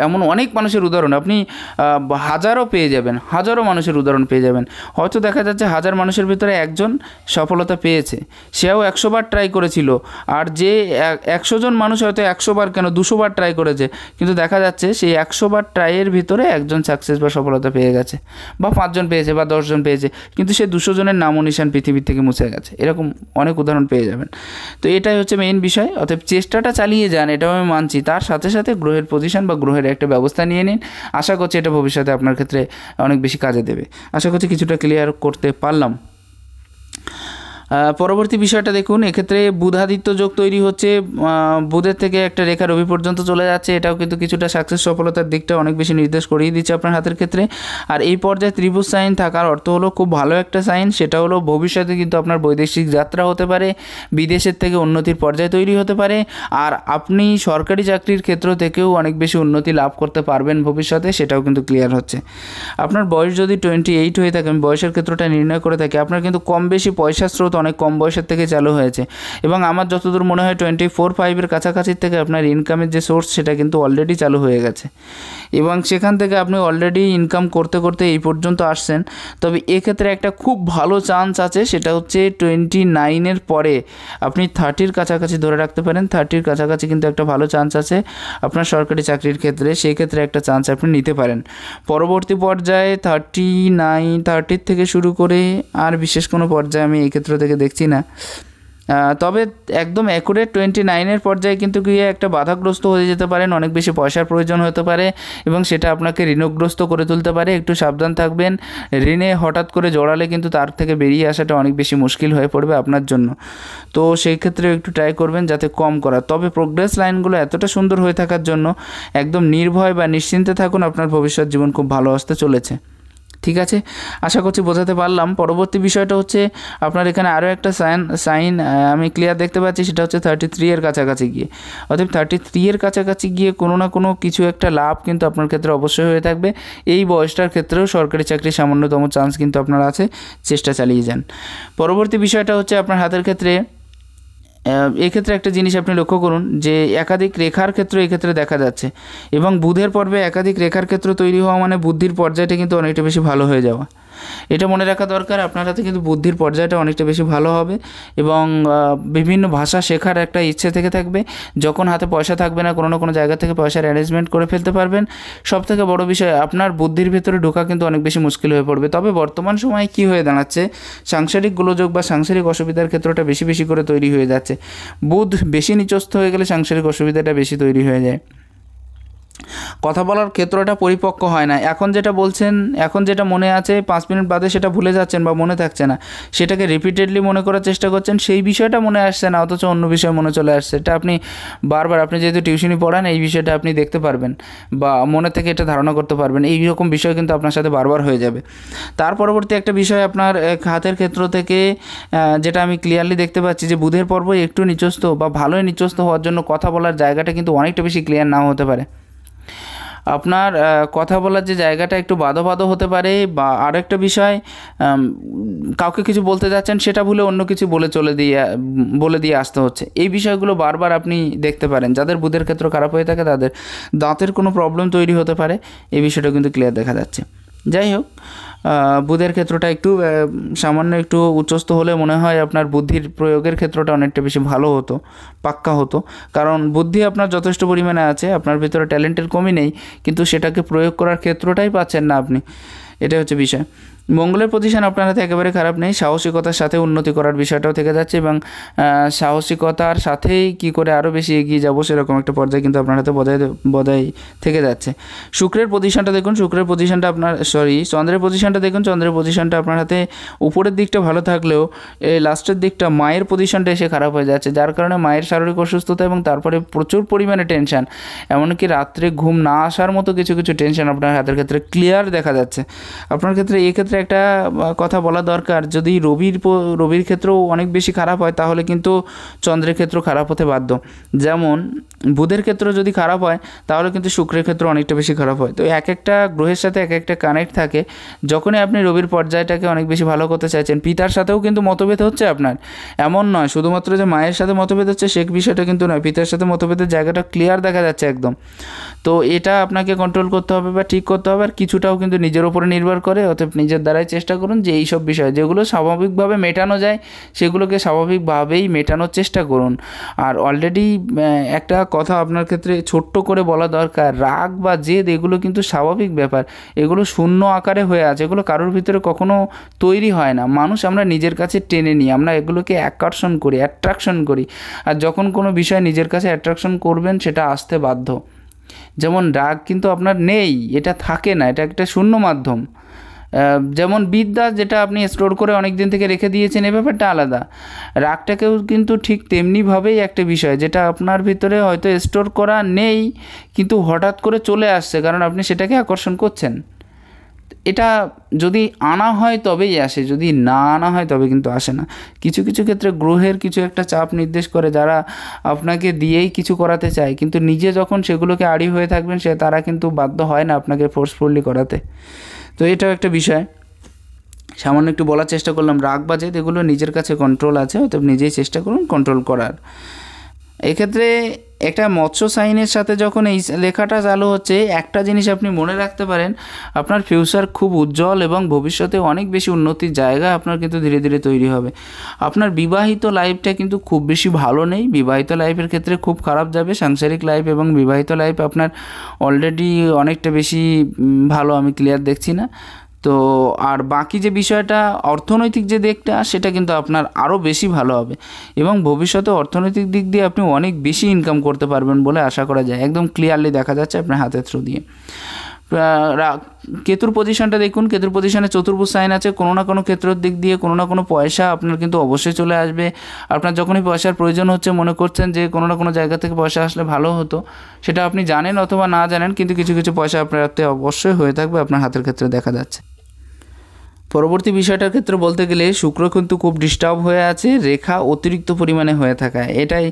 এমন অনেক মানুষের উদাহরণ আপনি হাজারও পেয়ে যাবেন, হাজারো মানুষের উদাহরণ পেয়ে যাবেন। হয়তো দেখা যাচ্ছে 1000 মানুষের ভিতরে একজন সফলতা পেয়েছে, সেও 100 বার ট্রাই করেছিল, আর যে 100 জন মানুষ হয়তো 100 বার কেন 200 বার ট্রাই করেছে, কিন্তু দেখা যাচ্ছে সেই 100 বার ট্রাইয়ের ভিতরে একজন সাকসেস বা সফলতা পেয়ে গেছে, বা 5 জন পেয়েছে বা 10 জন পেয়েছে, কিন্তু সে 200 জনের নামও নিশান পৃথিবীর থেকে মুছে গেছে। এরকম অনেক উদাহরণ পেয়ে যাবেন। তো এটাই হচ্ছে মেইন বিষয়। অতএব চেষ্টাটা চালিয়ে যান, এটাও আমি মানছি, তার সাথে সাথে গ্রহের পজিশন বা গ্রহের একটা ব্যবস্থা নিয়ে নিন। আশা করছি এটা ভবিষ্যতে আপনার ক্ষেত্রে অনেক বেশি কাজে দেবে। আশা করছি কিছুটা ক্লিয়ার করতে পারলাম। পরবর্তী বিষয়টা দেখুন, এক্ষেত্রে বুধাদিত্য যোগ তৈরি হচ্ছে, বুধের থেকে একটা রেখা রবি পর্যন্ত চলে যাচ্ছে, এটাও কিন্তু কিছুটা সাকসেস সফলতার দিকটা অনেক বেশি নির্দেশ করিয়ে দিচ্ছে আপনার হাতের ক্ষেত্রে। আর এই পর্যায়ে ত্রিভুজ সাইন থাকার অর্থ হলো খুব ভালো একটা সাইন, সেটা হলো ভবিষ্যতে কিন্তু আপনার বৈদেশিক যাত্রা হতে পারে, বিদেশের থেকে উন্নতির পর্যায় তৈরি হতে পারে, আর আপনি সরকারি চাকরির ক্ষেত্র থেকেও অনেক বেশি উন্নতি লাভ করতে পারবেন ভবিষ্যতে, সেটাও কিন্তু ক্লিয়ার হচ্ছে। আপনার বয়স যদি 28 হয়ে থাকে, আমি বয়সের ক্ষেত্রটা নির্ণয় করে থাকি, আপনার কিন্তু কম বেশি পয়সার স্রোত অনেক কম বয়সের থেকে চালু হয়েছে, এবং আমার যতদূর মনে হয় 24-25 কাছাকাছির থেকে আপনার ইনকামের যে সোর্স সেটা কিন্তু অলরেডি চালু হয়ে গেছে, এবং সেখান থেকে আপনি অলরেডি ইনকাম করতে করতে এই পর্যন্ত আসছেন। তবে এক্ষেত্রে একটা খুব ভালো চান্স আছে, সেটা হচ্ছে 29 পরে আপনি 30 কাছাকাছি ধরে রাখতে পারেন। 30 কাছাকাছি কিন্তু একটা ভালো চান্স আছে আপনার সরকারি চাকরির ক্ষেত্রে, সেই ক্ষেত্রে একটা চান্স আপনি নিতে পারেন। পরবর্তী পর্যায়ে 30 থেকে শুরু করে আর বিশেষ কোনো পর্যায়ে আমি এই ক্ষেত্র থেকে দেখছি না। তবে একদম অ্যাকুরেট 29 পর্যায়ে কিন্তু গিয়ে একটা বাধাগ্রস্ত হয়ে যেতে পারেন, অনেক বেশি পয়সার প্রয়োজন হতে পারে, এবং সেটা আপনাকে ঋণগ্রস্ত করে তুলতে পারে। একটু সাবধান থাকবেন, ঋণে হঠাৎ করে জড়ালে কিন্তু তার থেকে বেরিয়ে আসাটা অনেক বেশি মুশকিল হয়ে পড়বে আপনার জন্য। তো সেই ক্ষেত্রে একটু ট্রাই করবেন যাতে কম করার। তবে প্রোগ্রেস লাইনগুলো এতটা সুন্দর হয়ে থাকার জন্য একদম নির্ভয় বা নিশ্চিন্তে থাকুন, আপনার ভবিষ্যৎ জীবন খুব ভালো আসতে চলেছে। ঠিক আছে, আশা করছি বোঝাতে পারলাম। পরবর্তী বিষয়টা হচ্ছে আপনার এখানে আরও একটা সাইন আমি ক্লিয়ার দেখতে পাচ্ছি, সেটা হচ্ছে 33 এর কাছাকাছি গিয়ে। অর্থাৎ 33 এর কাছাকাছি গিয়ে কোনো না কোনো কিছু একটা লাভ কিন্তু আপনার ক্ষেত্রে অবশ্যই হয়ে থাকবে। এই বয়সটার ক্ষেত্রেও সরকারি চাকরির সামান্যতম চান্স কিন্তু আপনার আছে, চেষ্টা চালিয়ে যান। পরবর্তী বিষয়টা হচ্ছে আপনার হাতের ক্ষেত্রে এক্ষেত্রে একটা জিনিস আপনি লক্ষ্য করুন যে একাধিক রেখার ক্ষেত্র এক্ষেত্রে দেখা যাচ্ছে, এবং বুধের পর্বে একাধিক রেখার ক্ষেত্র তৈরি হওয়া মানে বুদ্ধির পর্যায়টা কিন্তু অনেকটা বেশি ভালো হয়ে যাওয়া। এটা মনে রাখা দরকার, আপনার হাতে কিন্তু বুদ্ধির পর্যায়টা অনেকটা বেশি ভালো হবে, এবং বিভিন্ন ভাষা শেখার একটা ইচ্ছে থেকে থাকবে। যখন হাতে পয়সা থাকবে না, কোনো না কোনো জায়গা থেকে পয়সার অ্যারেঞ্জমেন্ট করে ফেলতে পারবেন। সবথেকে বড় বিষয়, আপনার বুদ্ধির ভেতরে ঢোকা কিন্তু অনেক বেশি মুশকিল হয়ে পড়বে। তবে বর্তমান সময়ে কী হয়ে দাঁড়াচ্ছে, সাংসারিক গোলযোগ বা সাংসারিক অসুবিধার ক্ষেত্রটা বেশি বেশি করে তৈরি হয়ে যাচ্ছে। বুধ বেশি নিচস্থ হয়ে গেলে সাংসারিক অসুবিধাটা বেশি তৈরি হয়ে যায়। কথা বলার ক্ষেত্রটা পরিপক্ক হয় না। এখন যেটা বলছেন, এখন যেটা মনে আছে 5 মিনিট বাদে সেটা ভুলে যাচ্ছেন বা মনে থাকছে না, সেটাকে রিপিটেডলি মনে করার চেষ্টা করছেন, সেই বিষয়টা মনে আসছে না, অথচ অন্য বিষয় মনে চলে আসছে। এটা আপনি বারবার, আপনি যেহেতু টিউশনি পড়ান, এই বিষয়টা আপনি দেখতে পারবেন বা মনে থেকে এটা ধারণা করতে পারবেন। এই রকম বিষয় কিন্তু আপনার সাথে বারবার হয়ে যাবে। তার পরবর্তী একটা বিষয় আপনার হাতের ক্ষেত্র থেকে যেটা আমি ক্লিয়ারলি দেখতে পাচ্ছি যে বুধের পর্ব একটু নিচস্থ বা ভালোই নিচস্থ হওয়ার জন্য কথা বলার জায়গাটা কিন্তু অনেকটা বেশি ক্লিয়ার নাও হতে পারে। আপনার কথা বলার যে জায়গাটা একটু বাঁধো বাঁধো হতে পারে, বা আরেকটা বিষয়, কাউকে কিছু বলতে যাচ্ছেন সেটা ভুলে অন্য কিছু বলে দিয়ে আসতে হচ্ছে। এই বিষয়গুলো বারবার আপনি দেখতে পারেন। যাদের বুধের ক্ষেত্র খারাপ হয়ে থাকে তাদের দাঁতের কোনো প্রবলেম তৈরি হতে পারে, এই বিষয়টা কিন্তু ক্লিয়ার দেখা যাচ্ছে। যাই হোক, বুধের ক্ষেত্রটা একটু সামান্য একটু উচ্চস্থ হলে মনে হয় আপনার বুদ্ধির প্রয়োগের ক্ষেত্রটা অনেকটা বেশি ভালো হতো, পাক্কা হতো। কারণ বুদ্ধি আপনার যথেষ্ট পরিমাণে আছে, আপনার ভিতরে ট্যালেন্টের কমই নেই, কিন্তু সেটাকে প্রয়োগ করার ক্ষেত্রটাই পাচ্ছেন না আপনি। এটাই হচ্ছে বিষয়। মঙ্গলের পজিশন আপনার হাতে একেবারে খারাপ নেই, সাহসিকতার সাথে উন্নতি করার বিষয়টাও থেকে যাচ্ছে, এবং সাহসিকতার সাথেই কি করে আরও বেশি এগিয়ে যাব সেরকম একটা পর্যায়ে কিন্তু আপনার হাতে বজায় থেকে যাচ্ছে। শুক্রের পজিশনটা দেখুন, শুক্রের পজিশনটা আপনার চন্দ্রের পজিশনটা দেখুন, চন্দ্রের পজিশনটা আপনার হাতে উপরের দিকটা ভালো থাকলেও এই লাস্টের দিকটা মায়ের পজিশনটা এসে খারাপ হয়ে যাচ্ছে, যার কারণে মায়ের শারীরিক অসুস্থতা এবং তারপরে প্রচুর পরিমাণে টেনশন, এমনকি রাত্রে ঘুম না আসার মতো কিছু কিছু টেনশন আপনার হাতের ক্ষেত্রে ক্লিয়ার দেখা যাচ্ছে। আপনার ক্ষেত্রে ক্ষেত্রে একটা কথা বলা দরকার, যদি রবির ক্ষেত্রেও অনেক বেশি খারাপ হয় তাহলে কিন্তু চন্দ্রের ক্ষেত্র খারাপ হতে বাধ্য। যেমন বুধের ক্ষেত্র যদি খারাপ হয় তাহলে কিন্তু শুক্রের ক্ষেত্র অনেকটা বেশি খারাপ হয়। তো এক একটা গ্রহের সাথে এক একটা কানেক্ট থাকে। যখনই আপনি রবির পর্যায়টাকে অনেক বেশি ভালো করতে চাইছেন, পিতার সাথেও কিন্তু মতভেদ হচ্ছে আপনার, এমন নয় শুধুমাত্র যে মায়ের সাথে মতভেদ হচ্ছে সে বিষয়টা কিন্তু নয়, পিতার সাথে মতভেদের জায়গাটা ক্লিয়ার দেখা যাচ্ছে একদম। তো এটা আপনাকে কন্ট্রোল করতে হবে বা ঠিক করতে হবে, আর কিছুটাও কিন্তু নিজের উপরে নির্ভর করে। অতএব নিজের দ্বারাই চেষ্টা করুন যে এই সব বিষয় যেগুলো স্বাভাবিকভাবে মেটানো যায় সেগুলোকে স্বাভাবিকভাবেই মেটানোর চেষ্টা করুন। আর অলরেডি একটা কথা আপনার ক্ষেত্রে ছোট্ট করে বলা দরকার, রাগ বা জেদ এগুলো কিন্তু স্বাভাবিক ব্যাপার, এগুলো শূন্য আকারে হয়ে আছে, এগুলো কারোর ভিতরে কখনো তৈরি হয় না। মানুষ আমরা নিজের কাছে টেনে নিই, আমরা এগুলোকে অ্যাট্রাকশন করি। আর যখন কোনো বিষয় নিজের কাছে অ্যাট্রাকশন করবেন সেটা আসতে বাধ্য। যেমন রাগ কিন্তু আপনার নেই, এটা থাকে না, এটা একটা শূন্য মাধ্যম। যেমন বিদ্যা যেটা আপনি স্টোর করে অনেক দিন থেকে রেখে দিয়েছেন, এ ব্যাপারটা আলাদা। রাগটাকেও কিন্তু ঠিক তেমনিভাবেই একটা বিষয় যেটা আপনার ভিতরে হয়তো স্টোর করা নেই কিন্তু হঠাৎ করে চলে আসছে, কারণ আপনি সেটাকে আকর্ষণ করছেন। এটা যদি আনা হয় তবেই আসে, যদি না আনা হয় তবে কিন্তু আসে না। কিছু কিছু ক্ষেত্রে গ্রহের কিছু একটা চাপ নির্দেশ করে যারা আপনাকে দিয়েই কিছু করাতে চায়, কিন্তু নিজে যখন সেগুলোকে আড়ি হয়ে থাকবেন তারা কিন্তু বাধ্য হয় না আপনাকে ফোর্সফুলি করাতে। তো এটাও একটা বিষয়, সামান্য একটু বলার চেষ্টা করলাম। রাগ বা জেদ এগুলো নিজের কাছে কন্ট্রোল আছে, অতএব নিজেই চেষ্টা করুন কন্ট্রোল করার। এক্ষেত্রে একটা মৎস্য সাইনের সাথে যখন এই লেখাটা চালু হচ্ছে, একটা জিনিস আপনি মনে রাখতে পারেন, আপনার ফিউচার খুব উজ্জ্বল এবং ভবিষ্যতে অনেক বেশি উন্নতির জায়গা আপনার কিন্তু ধীরে ধীরে তৈরি হবে। আপনার বিবাহিত লাইফটা কিন্তু খুব বেশি ভালো নেই, বিবাহিত লাইফের ক্ষেত্রে খুব খারাপ যাবে। সাংসারিক লাইফ এবং বিবাহিত লাইফ আপনার অলরেডি অনেকটা বেশি ভালো আমি ক্লিয়ার দেখছি না। তো আর বাকি যে বিষয়টা অর্থনৈতিক যে দিকটা সেটা কিন্তু আপনার আরও বেশি ভালো হবে, এবং ভবিষ্যতে অর্থনৈতিক দিক দিয়ে আপনি অনেক বেশি ইনকাম করতে পারবেন বলে আশা করা যায়, একদম ক্লিয়ারলি দেখা যাচ্ছে আপনার হাতের থ্রু দিয়ে। কেতুর পজিশনটা দেখুন, কেতুর পজিশনে চতুর্ভুজ সাইন আছে, কোনো না কোনো ক্ষেত্রের দিক দিয়ে কোনো না কোনো পয়সা আপনার কিন্তু অবশ্যই চলে আসবে। আপনার যখনই পয়সার প্রয়োজন হচ্ছে, মনে করছেন যে কোনো না কোনো জায়গা থেকে পয়সা আসলে ভালো হতো, সেটা আপনি জানেন অথবা না জানেন, কিন্তু কিছু কিছু পয়সা আপনার হাতে অবশ্যই হয়ে থাকবে, আপনার হাতের ক্ষেত্রে দেখা যাচ্ছে। পরবর্তী বিষয়টার ক্ষেত্রে বলতে গেলে শুক্র কিন্তু খুব ডিস্টার্ব হয়ে আছে, রেখা অতিরিক্ত পরিমাণে হয়ে থাকা। এটাই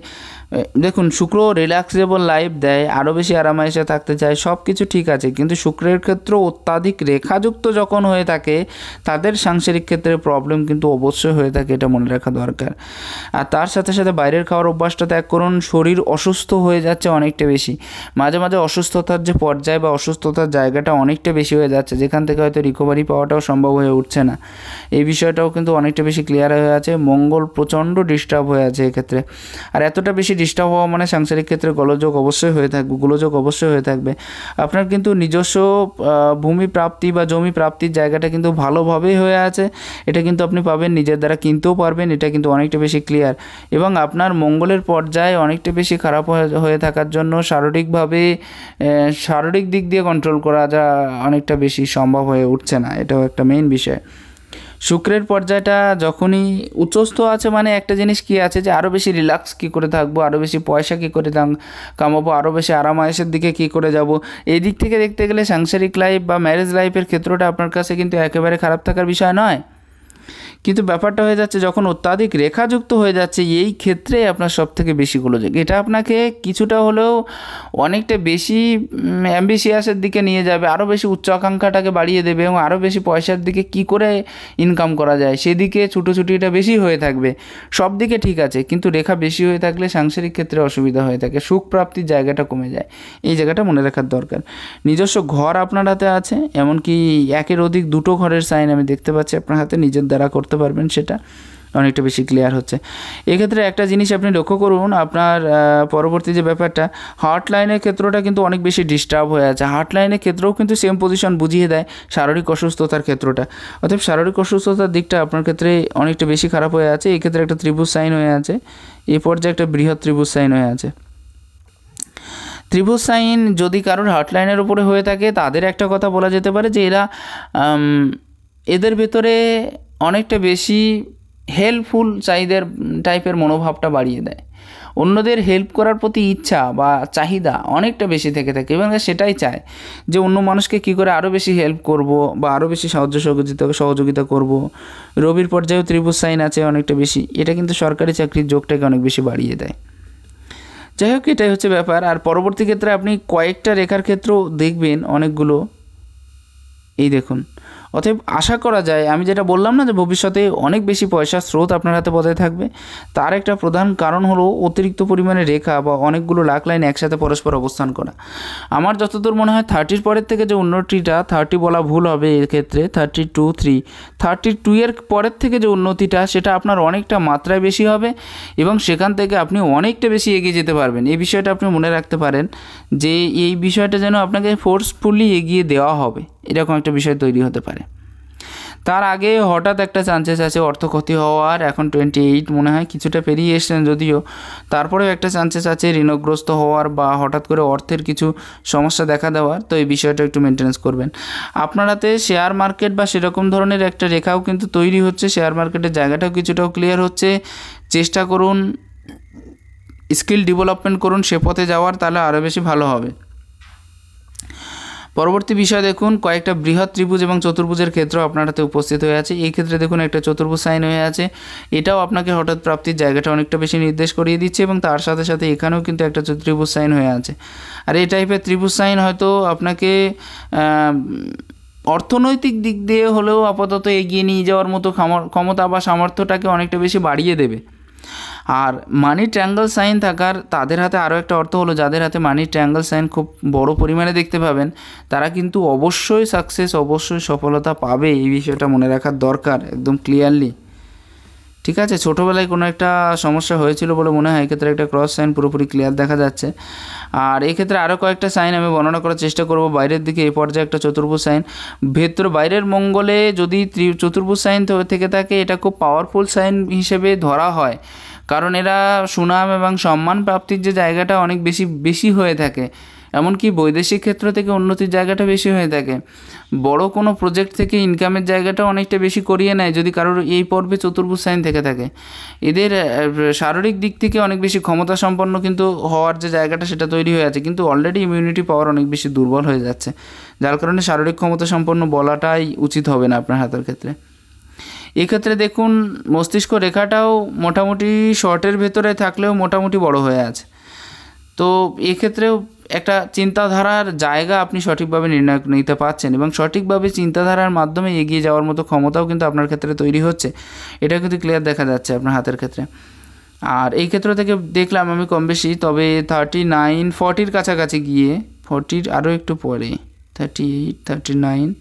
দেখুন, শুক্র রিল্যাক্সেবল লাইফ দেয়, আরও বেশি আরামায়েশে থাকতে চায়, সব কিছু ঠিক আছে, কিন্তু শুক্রের ক্ষেত্রে অত্যাধিক রেখাযুক্ত যখন হয়ে থাকে তাদের সাংসারিক ক্ষেত্রে প্রবলেম কিন্তু অবশ্যই হয়ে থাকে, এটা মনে রাখা দরকার। আর তার সাথে সাথে বাইরের খাওয়ার অভ্যাসটা ত্যাগ করুন। শরীর অসুস্থ হয়ে যাচ্ছে অনেকটা বেশি, মাঝে মাঝে অসুস্থতার যে পর্যায় বা অসুস্থতার জায়গাটা অনেকটা বেশি হয়ে যাচ্ছে, যেখান থেকে হয়তো রিকভারি পাওয়াটাও সম্ভব হয়ে উঠছে না। এই বিষয়টাও কিন্তু অনেকটা বেশি ক্লিয়ার হয়ে আছে। মঙ্গল প্রচণ্ড ডিস্টার্ব হয়ে আছে এক্ষেত্রে, আর এতটা বেশি ডিস্টার্ব হওয়া মানে সাংসারিক ক্ষেত্রে গোলযোগ অবশ্যই হয়ে থাকবে। আপনার কিন্তু নিজস্ব ভূমি প্রাপ্তি বা জমি প্রাপ্তির জায়গাটা কিন্তু ভালোভাবেই হয়ে আছে, এটা কিন্তু আপনি পাবেন, নিজের দ্বারা কিনতেও পারবেন, এটা কিন্তু অনেকটা বেশি ক্লিয়ার। এবং আপনার মঙ্গলের পর্যায়ে অনেকটা বেশি খারাপ হয়ে থাকার জন্য শারীরিক দিক দিয়ে কন্ট্রোল করা যা অনেকটা বেশি সম্ভব হয়ে উঠছে না, এটাও একটা মেইন বিষয়। শুক্রের পর্যায়টা যখনই উচ্চস্থ আছে মানে একটা জিনিস কি আছে যে আরও বেশি রিল্যাক্স কী করে থাকবো, আরও বেশি পয়সা কী করে কামাবো, আরও বেশি আরামায়েশের দিকে কী করে যাব, এই দিক থেকে দেখতে গেলে সাংসারিক লাইফ বা ম্যারেজ লাইফের ক্ষেত্রটা আপনার কাছে কিন্তু একেবারে খারাপ থাকার বিষয় নয়। কিন্তু ব্যাপারটা হয়ে যাচ্ছে যখন অত্যাধিক রেখাযুক্ত হয়ে যাচ্ছে, এই ক্ষেত্রে আপনার সব থেকে বেশি গোলযোগ, এটা আপনাকে কিছুটা হলেও অনেকটা বেশি অ্যাম্বিশিয়াসের দিকে নিয়ে যাবে, আরও বেশি উচ্চ আকাঙ্ক্ষাটাকে বাড়িয়ে দেবে এবং আরও বেশি পয়সার দিকে কি করে ইনকাম করা যায় সেদিকে ছুটোছুটিটা বেশি হয়ে থাকবে। সব দিকে ঠিক আছে, কিন্তু রেখা বেশি হয়ে থাকলে সাংসারিক ক্ষেত্রে অসুবিধা হয়ে থাকে, সুখ প্রাপ্তির জায়গাটা কমে যায়, এই জায়গাটা মনে রাখার দরকার। নিজস্ব ঘর আপনার হাতে আছে, এমনকি একের অধিক দুটো ঘরের সাইন আমি দেখতে পাচ্ছি আপনার হাতে, নিজের দ্বারা করতে পারবেন, সেটা অনেকটা বেশি ক্লিয়ার হচ্ছে। এক্ষেত্রে একটা জিনিস আপনি লক্ষ্য করুন, আপনার পরবর্তী যে ব্যাপারটা, হার্ট লাইনের ক্ষেত্রটা কিন্তু অনেক বেশি ডিস্টার্ব হয়ে আছে। হার্ট লাইনের ক্ষেত্রেও কিন্তু সেম পজিশন বুঝিয়ে দেয় শারীরিক অসুস্থতার ক্ষেত্রটা, অর্থাৎ শারীরিক অসুস্থতার দিকটা আপনার ক্ষেত্রে অনেকটা বেশি খারাপ হয়ে আছে। এই ক্ষেত্রে একটা ত্রিভুজ সাইন হয়ে আছে, এই পর্যায়ে একটা বৃহৎ ত্রিভুজ সাইন হয়ে আছে। ত্রিভুজ সাইন যদি কারোর হার্ট লাইনের উপরে হয়ে থাকে, তাদের একটা কথা বলা যেতে পারে যে এদের ভেতরে অনেকটা বেশি হেল্পফুল টাইপের মনোভাবটা বাড়িয়ে দেয়, অন্যদের হেল্প করার প্রতি ইচ্ছা বা চাহিদা অনেকটা বেশি থেকে থাকে এবং সেটাই চায় যে অন্য মানুষকে কী করে আরও বেশি হেল্প করব বা আরও বেশি সহযোগিতা করব। রবির পর্যায়েও ত্রিভুজ সাইন আছে অনেকটা বেশি, এটা কিন্তু সরকারি চাকরির যোগটাকে অনেক বেশি বাড়িয়ে দেয়। যাই হোক, এটাই হচ্ছে ব্যাপার। আর পরবর্তী ক্ষেত্রে আপনি কয়েকটা রেখার ক্ষেত্রেও দেখবেন অনেকগুলো, এই দেখুন। অতএব আশা করা যায়, আমি যেটা বললাম না যে ভবিষ্যতে অনেক বেশি পয়সার স্রোত আপনার হাতে বজায় থাকবে, তার একটা প্রধান কারণ হলো অতিরিক্ত পরিমাণে রেখা বা অনেকগুলো লাখ লাইন একসাথে পরস্পর অবস্থান করা। আমার যতদূর মনে হয় 30-র পরের থেকে যে উন্নতিটা, 30 বলা ভুল হবে এক্ষেত্রে, 32 এর পরের থেকে যে উন্নতিটা সেটা আপনার অনেকটা মাত্রায় বেশি হবে এবং সেখান থেকে আপনি অনেকটা বেশি এগিয়ে যেতে পারবেন। এই বিষয়টা আপনি মনে রাখতে পারেন যে এই বিষয়টা যেন আপনাকে ফোর্সফুলি এগিয়ে দেওয়া হবে, এরকম একটা বিষয় তৈরি হতে পারে। তার আগে হঠাৎ একটা চান্সেস আছে অর্থ ক্ষতি হওয়ার, এখন 28 মনে হয়, কিছুটা পেরিয়ে এসছেন যদিও, তারপরেও একটা চান্সেস আছে ঋণগ্রস্ত হওয়ার বা হঠাৎ করে অর্থের কিছু সমস্যা দেখা দেওয়ার, তো এই বিষয়টা একটু মেনটেন্স করবেন। আপনার হাতে শেয়ার মার্কেট বা সেরকম ধরনের একটা রেখাও কিন্তু তৈরি হচ্ছে, শেয়ার মার্কেটের জায়গাটাও কিছুটাও ক্লিয়ার হচ্ছে। চেষ্টা করুন, স্কিল ডেভেলপমেন্ট করুন সে পথে যাওয়ার, তাহলে আরও বেশি ভালো হবে। পরবর্তী বিষয় দেখুন, কয়েকটা বৃহৎ ত্রিভুজ এবং চতুর্ভুজের ক্ষেত্র আপনার হাতে উপস্থিত হয়ে আছে। এই ক্ষেত্রে দেখুন একটা চতুর্ভুজ সাইন হয়ে আছে, এটাও আপনাকে হঠাৎ প্রাপ্তির জায়গাটা অনেকটা বেশি নির্দেশ করিয়ে দিচ্ছে এবং তার সাথে সাথে এখানেও কিন্তু একটা ত্রিভুজ সাইন হয়ে আছে। আর এই টাইপের ত্রিভুজ সাইন হয়তো আপনাকে অর্থনৈতিক দিক দিয়ে হলেও আপাতত এগিয়ে নিয়ে যাওয়ার মতো ক্ষমতা বা সামর্থ্যটাকে অনেকটা বেশি বাড়িয়ে দেবে। আর মানি ট্রায়াঙ্গেল সাইন থাকার তাদের হাতে আরও একটা অর্থ হলো, যাদের হাতে মানি ট্রায়াঙ্গেল সাইন খুব বড় পরিমাণে দেখতে পাবেন, তারা কিন্তু অবশ্যই সাকসেস, অবশ্যই সফলতা পাবে, এই বিষয়টা মনে রাখার দরকার একদম ক্লিয়ারলি। ঠিক আছে, ছোটোবেলায় কোনো একটা সমস্যা হয়েছিল বলে মনে হয়, এক্ষেত্রে একটা ক্রস সাইন পুরোপুরি ক্লিয়ার দেখা যাচ্ছে। আর এক্ষেত্রে আরও কয়েকটা সাইন আমি বর্ণনা করার চেষ্টা করব। বাইরের দিকে এই পর্যায়ে একটা চতুর্ভুজ সাইন, বাইরের মঙ্গলে যদি চতুর্ভুজ সাইন থেকে থাকে, এটা খুব পাওয়ারফুল সাইন হিসেবে ধরা হয়, কারণ এরা সুনাম এবং সম্মান প্রাপ্তির যে জায়গাটা অনেক বেশি হয়ে থাকে, এমনকি বৈদেশিক ক্ষেত্র থেকে উন্নতির জায়গাটা বেশি হয়ে থাকে। বড় কোনো প্রজেক্ট থেকে ইনকামের জায়গাটাও অনেকটা বেশি করিয়ে নেয় যদি কারোর এই পর্বে চতুর্ভুজ সাইন থেকে থাকে। এদের শারীরিক দিক থেকে অনেক বেশি ক্ষমতা সম্পন্ন কিন্তু হওয়ার যে জায়গাটা সেটা তৈরি হয়ে আছে, কিন্তু অলরেডি ইমিউনিটি পাওয়ার অনেক বেশি দুর্বল হয়ে যাচ্ছে, যার কারণে শারীরিক ক্ষমতা সম্পন্ন বলাটাই উচিত হবে না আপনার হাতের ক্ষেত্রে। এক্ষেত্রে দেখুন মস্তিষ্ক রেখাটাও মোটামুটি শর্টের ভেতরে থাকলেও মোটামুটি বড় হয়ে আছে, তো এক্ষেত্রেও একটা চিন্তাধারার জায়গা আপনি সঠিকভাবে নির্ণয় নিতে পারছেন এবং সঠিকভাবে চিন্তাধারার মাধ্যমে এগিয়ে যাওয়ার মতো ক্ষমতাও কিন্তু আপনার ক্ষেত্রে তৈরি হচ্ছে, এটা কিন্তু ক্লিয়ার দেখা যাচ্ছে আপনার হাতের ক্ষেত্রে। আর এই ক্ষেত্র থেকে দেখলাম আমি কম বেশি, তবে 39 40 কাছাকাছি গিয়ে 40 আরও একটু পরে 38 39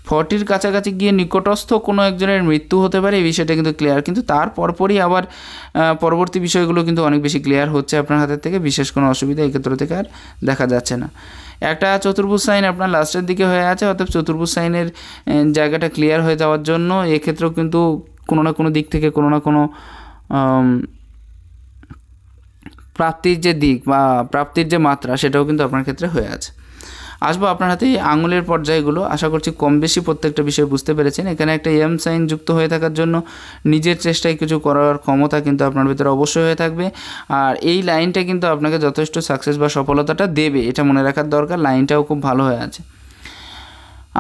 40 কাছাকাছি গিয়ে নিকটস্থ কোনো একজনের মৃত্যু হতে পারে, এই বিষয়টা কিন্তু ক্লিয়ার। কিন্তু তার পরপরই আবার পরবর্তী বিষয়গুলো কিন্তু অনেক বেশি ক্লিয়ার হচ্ছে আপনার হাতের থেকে, বিশেষ কোনো অসুবিধা এই ক্ষেত্র থেকে আর দেখা যাচ্ছে না। একটা চতুর্ভুজ সাইন আপনার লাস্টের দিকে হয়ে আছে, অর্থাৎ চতুর্ভুজ সাইনের জায়গাটা ক্লিয়ার হয়ে যাওয়ার জন্য এক্ষেত্রেও কিন্তু কোনো না কোনো দিক থেকে কোনো না কোনো প্রাপ্তির যে দিক বা প্রাপ্তির যে মাত্রা সেটাও কিন্তু আপনার ক্ষেত্রে হয়ে আছে। আসবো আপনার হাতে আঙুলের পর্যায়গুলো, আশা করছি কম বেশি প্রত্যেকটা বিষয় বুঝতে পেরেছেন। এখানে একটা এম সাইন যুক্ত হয়ে থাকার জন্য নিজের চেষ্টায় কিছু করার ক্ষমতা কিন্তু আপনার ভিতরে অবশ্যই হয়ে থাকবে, আর এই লাইনটা কিন্তু আপনাকে যথেষ্ট সাকসেস বা সফলতাটা দেবে, এটা মনে রাখার দরকার। লাইনটাও খুব ভালো হয়ে আছে।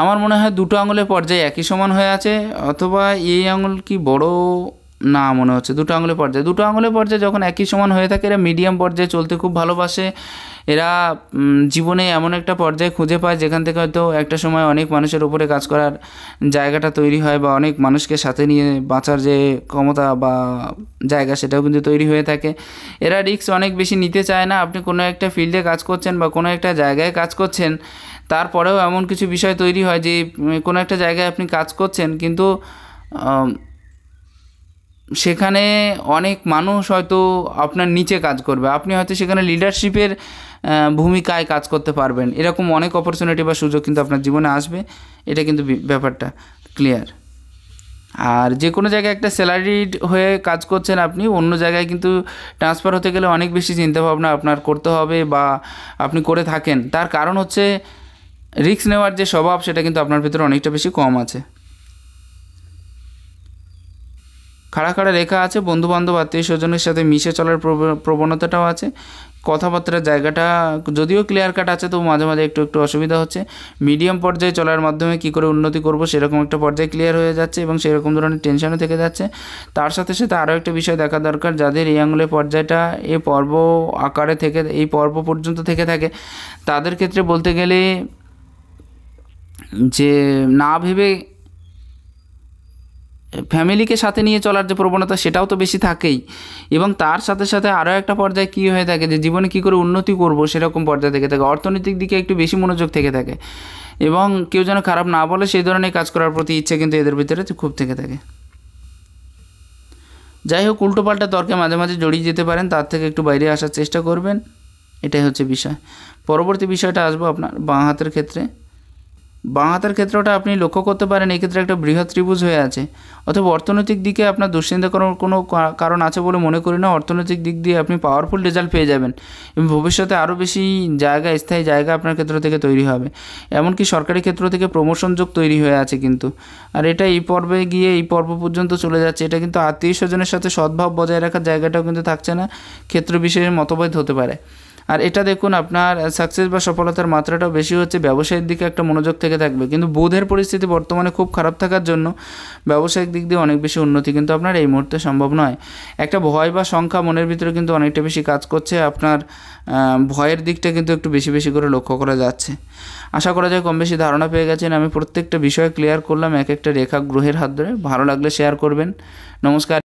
আমার মনে হয় দুটো আঙুলের পর্যায়ে একই সমান হয়ে আছে, অথবা এই আঙুল কি বড় না মনে হচ্ছে, দুটো আঙুলের পর্যায়ে যখন একই সমান হয়ে থাকে এরা মিডিয়াম পর্যায়ে চলতে খুব ভালোবাসে। এরা জীবনে এমন একটা পর্যায়ে খুঁজে পায় যেখান থেকে হয়তো একটা সময় অনেক মানুষের উপরে কাজ করার জায়গাটা তৈরি হয় বা অনেক মানুষকে সাথে নিয়ে বাঁচার যে ক্ষমতা বা জায়গা সেটাও কিন্তু তৈরি হয়ে থাকে। এরা রিস্ক অনেক বেশি নিতে চায় না। আপনি কোনো একটা ফিল্ডে কাজ করছেন বা কোনো একটা জায়গায় কাজ করছেন, তারপরেও এমন কিছু বিষয় তৈরি হয় যে কোনো একটা জায়গায় আপনি কাজ করছেন কিন্তু সেখানে অনেক মানুষ হয়তো আপনার নিচে কাজ করবে, আপনি হয়তো সেখানে লিডারশিপের ভূমিকায় কাজ করতে পারবেন, এরকম অনেক অপরচুনিটি বা সুযোগ কিন্তু আপনার জীবনে আসবে, এটা কিন্তু ব্যাপারটা ক্লিয়ার। আর যে কোনো জায়গায় একটা স্যালারিড হয়ে কাজ করছেন আপনি, অন্য জায়গায় কিন্তু ট্রান্সফার হতে গেলে অনেক বেশি চিন্তাভাবনা আপনার করতে হবে বা আপনি করে থাকেন। তার কারণ হচ্ছে রিস্ক নেওয়ার যে স্বভাব সেটা কিন্তু আপনার ভিতরে অনেকটা বেশি কম আছে। খাড়া খাড়া রেখা আছে, বন্ধুবান্ধব আত্মীয় স্বজনের সাথে মিশে চলার প্রবণতাটাও আছে। কথাবার্তার জায়গাটা যদিও ক্লিয়ার কাট আছে, তো মাঝে মাঝে একটু একটু অসুবিধা হচ্ছে। মিডিয়াম পর্যায়ে চলার মাধ্যমে কী করে উন্নতি করব সেরকম একটা পর্যায়ে ক্লিয়ার হয়ে যাচ্ছে এবং সেরকম ধরনের টেনশনও থেকে যাচ্ছে। তার সাথে সাথে আরও একটা বিষয় দেখা দরকার, যাদের এই আঙুলের পর্যায়টা এই পর্ব আকারে থেকে এই পর্ব পর্যন্ত থেকে থাকে তাদের ক্ষেত্রে বলতে গেলে যে না ভেবে ফ্যামিলিকে সাথে নিয়ে চলার যে প্রবণতা সেটাও তো বেশি থাকেই, এবং তার সাথে সাথে আরও একটা পর্যায়ে কী হয়ে থাকে যে জীবনে কী করে উন্নতি করব সেরকম পর্যায়ে থেকে থাকে, অর্থনৈতিক দিকে একটু বেশি মনোযোগ থেকে থাকে এবং কেউ যেন খারাপ না বলে সেই ধরনের কাজ করার প্রতি ইচ্ছে কিন্তু এদের ভিতরে খুব থেকে থাকে। যাই হোক, উল্টোপাল্টা তর্কে মাঝে মাঝে জড়িয়ে যেতে পারেন, তার থেকে একটু বাইরে আসার চেষ্টা করবেন, এটাই হচ্ছে বিষয়। পরবর্তী বিষয়টা আসবো আপনার বাঁ হাতের ক্ষেত্রে। বাঁ হাতের ক্ষেত্রটা আপনি লক্ষ্য করতে পারেন এই ক্ষেত্রে একটা বৃহৎ ত্রিভুজ হয়ে আছে, অথবা অর্থনৈতিক দিকে আপনার দুশ্চিন্তা করার কোনো কারণ আছে বলে মনে করি না। অর্থনৈতিক দিক দিয়ে আপনি পাওয়ারফুল রেজাল্ট পেয়ে যাবেন এবং ভবিষ্যতে আরও বেশি জায়গা, স্থায়ী জায়গা আপনার ক্ষেত্র থেকে তৈরি হবে। এমনকি সরকারি ক্ষেত্র থেকে প্রমোশন যোগ তৈরি হয়ে আছে কিন্তু, আর এটা এই পর্বে গিয়ে এই পর্ব পর্যন্ত চলে যাচ্ছে। এটা কিন্তু আত্মীয় স্বজনের সাথে সদ্ভাব বজায় রাখার জায়গাটাও কিন্তু থাকছে না, ক্ষেত্র বিশেষে মতভেদ হতে পারে। আর এটা দেখুন আপনার সাকসেস বা সফলতার মাত্রাটাও বেশি হচ্ছে, ব্যবসায়ের দিকে একটা মনোযোগ থেকে থাকবে, কিন্তু বুধের পরিস্থিতি বর্তমানে খুব খারাপ থাকার জন্য ব্যবসায়িক দিক দিয়ে অনেক বেশি উন্নতি কিন্তু আপনার এই মুহূর্তে সম্ভব নয়। একটা ভয় বা সংখ্যা মনের ভিতরে কিন্তু অনেকটা বেশি কাজ করছে, আপনার ভয়ের দিকটা কিন্তু একটু বেশি বেশি করে লক্ষ্য করা যাচ্ছে। আশা করা যায় কম বেশি ধারণা পেয়ে গেছেন। আমি প্রত্যেকটা বিষয় ক্লিয়ার করলাম এক একটা রেখা গ্রহের হাত ধরে। ভালো লাগলে শেয়ার করবেন। নমস্কার।